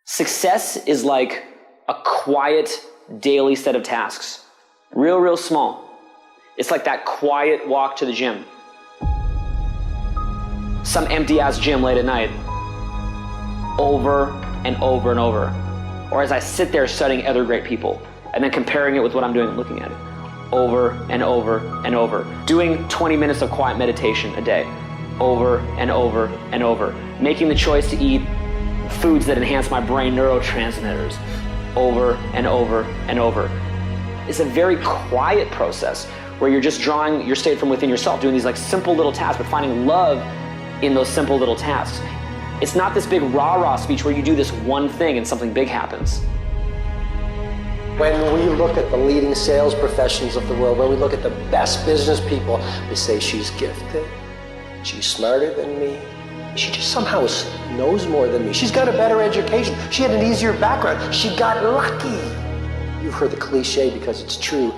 Success is like a quiet daily set of tasks. Real small. It's like that quiet walk to the gym. Some empty ass gym late at night. Over and over and over. Or as I sit there studying other great people and then comparing it with what I'm doing and looking at it. Over and over and over. Doing 20 minutes of quiet meditation a day. Over and over and over. Making the choice to eat foods that enhance my brain neurotransmitters. Over and over and over. It's a very quiet process where you're just drawing your state from within yourself, doing these like simple little tasks, but finding love in those simple little tasks. It's not this big rah-rah speech where you do this one thing and something big happens. When we look at the leading sales professionals of the world, when we look at the best business people, we say she's gifted, she's smarter than me, she just somehow knows more than me. She's got a better education. She had an easier background. She got lucky. You've heard the cliche because it's true.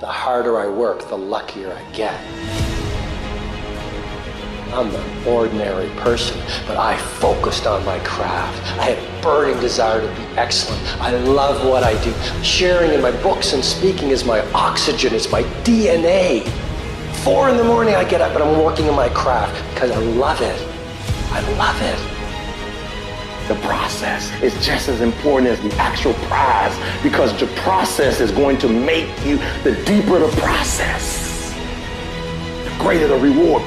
The harder I work, the luckier I get. I'm an ordinary person, but I focused on my craft. I had a burning desire to be excellent. I love what I do. Sharing in my books and speaking is my oxygen, it's my DNA. 4 in the morning I get up and I'm working on my craft because I love it. I love it. The process is just as important as the actual prize because the process is going to make you, the deeper the process, the greater the reward.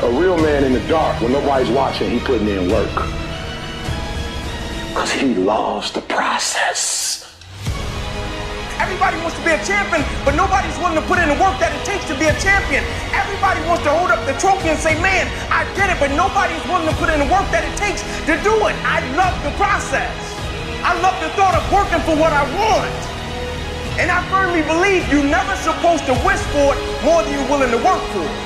A real man in the dark, when nobody's watching, he putting in work. Because he loves the process. Everybody wants to be a champion, but nobody's willing to put in the work that it takes to be a champion. Everybody wants to hold up the trophy and say, man, I did it, but nobody's willing to put in the work that it takes to do it. I love the process. I love the thought of working for what I want. And I firmly believe you're never supposed to wish for it more than you're willing to work for it.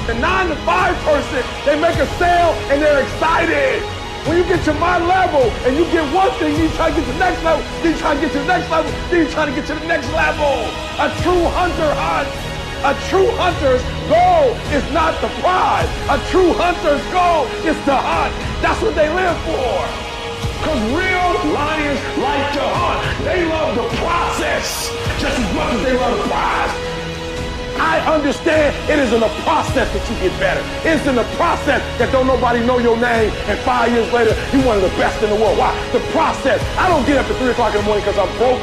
The 9-to-5 person, they make a sale and they're excited. When you get to my level and you get one thing, you try to get to the next level, then you try to get to the next level, then you try to get to the next level. A true hunter hunts. A true hunter's goal is not the prize. A true hunter's goal is to hunt. That's what they live for. Because real lions like to hunt. They love the process just as much as they love the prize. I understand it is in the process that you get better. It's in the process that don't nobody know your name and 5 years later, you're one of the best in the world. Why? The process. I don't get up at 3 o'clock in the morning because I'm broke.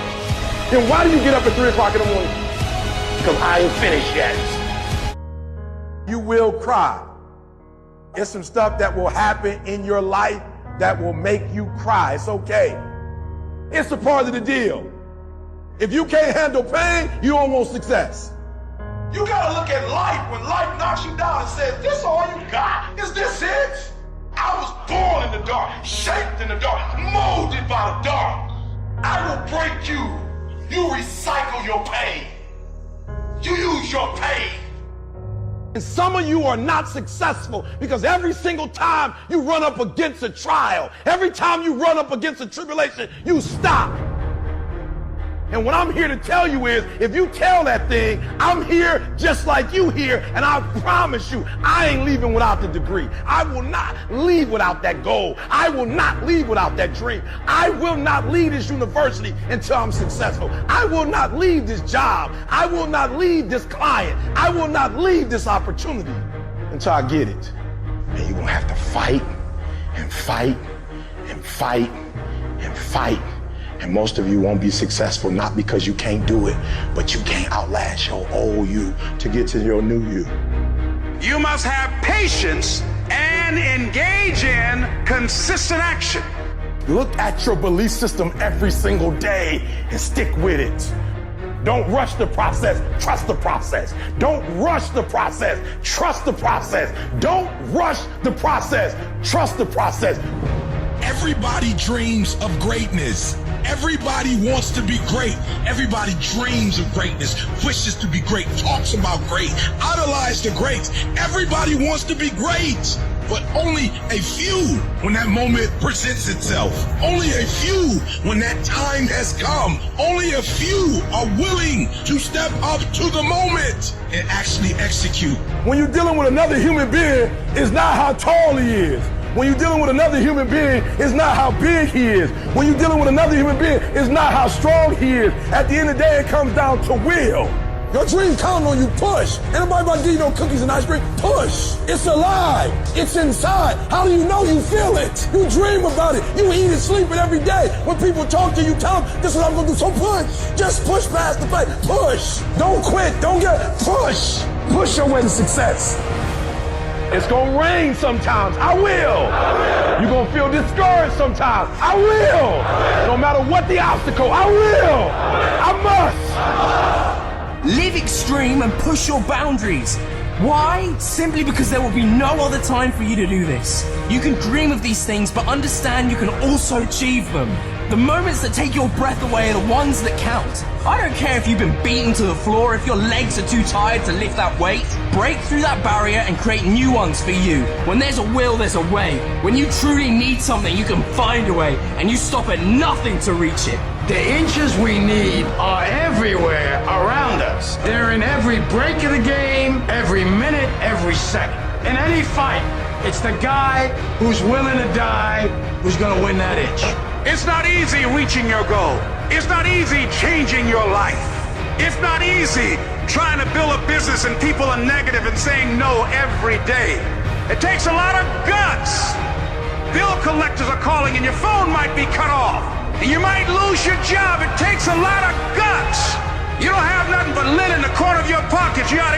Then why do you get up at 3 o'clock in the morning? Because I ain't finished yet. You will cry. It's some stuff that will happen in your life that will make you cry. It's okay. It's a part of the deal. If you can't handle pain, you don't want success. You gotta look at life when life knocks you down and says, this all you got? Is this it? I was born in the dark, shaped in the dark, molded by the dark. I will break you. You recycle your pain. You use your pain. And some of you are not successful because every single time you run up against a trial, every time you run up against a tribulation, you stop. And what I'm here to tell you is, if you tell that thing, I'm here just like you here, and I promise you, I ain't leaving without the degree. I will not leave without that goal. I will not leave without that dream. I will not leave this university until I'm successful. I will not leave this job. I will not leave this client. I will not leave this opportunity until I get it. And you're gonna have to fight and fight and fight and fight. And most of you won't be successful, not because you can't do it, but you can't outlast your old you to get to your new you. You must have patience and engage in consistent action. Look at your belief system every single day and stick with it. Don't rush the process, trust the process. Don't rush the process, trust the process. Don't rush the process, trust the process. Everybody dreams of greatness. Everybody wants to be great. Everybody dreams of greatness, wishes to be great, talks about great, idolize the greats. Everybody wants to be great, but only a few when that moment presents itself. Only a few when that time has come. Only a few are willing to step up to the moment and actually execute. When you're dealing with another human being, it's not how tall he is When you're dealing with another human being, it's not how big he is. When you're dealing with another human being, it's not how strong he is. At the end of the day, it comes down to will. Your dream counting on you, push. Ain't nobody about to give you no cookies and ice cream, push. It's alive, it's inside. How do you know you feel it? You dream about it, you eat and sleep it every day. When people talk to you, tell them, this is what I'm gonna do, so push. Just push past the fight, push. Don't quit, don't push. Push your way to success. It's gonna rain sometimes, I will. You're gonna feel discouraged sometimes, I will. No matter what the obstacle, I will. I must. Live extreme and push your boundaries. Why? Simply because there will be no other time for you to do this. You can dream of these things, but understand you can also achieve them. The moments that take your breath away are the ones that count. I don't care if you've been beaten to the floor, if your legs are too tired to lift that weight. Break through that barrier and create new ones for you. When there's a will, there's a way. When you truly need something, you can find a way, and you stop at nothing to reach it. The inches we need are everywhere around us. They're in every break of the game, every minute, every second. In any fight, it's the guy who's willing to die who's gonna win that inch. It's not easy reaching your goal. It's not easy changing your life. It's not easy trying to build a business and people are negative and saying no every day. It takes a lot of guts. Bill collectors are calling and your phone might be cut off. And you might lose your job. It takes a lot of guts. You don't have nothing but lint in the corner of your pocket. You ought to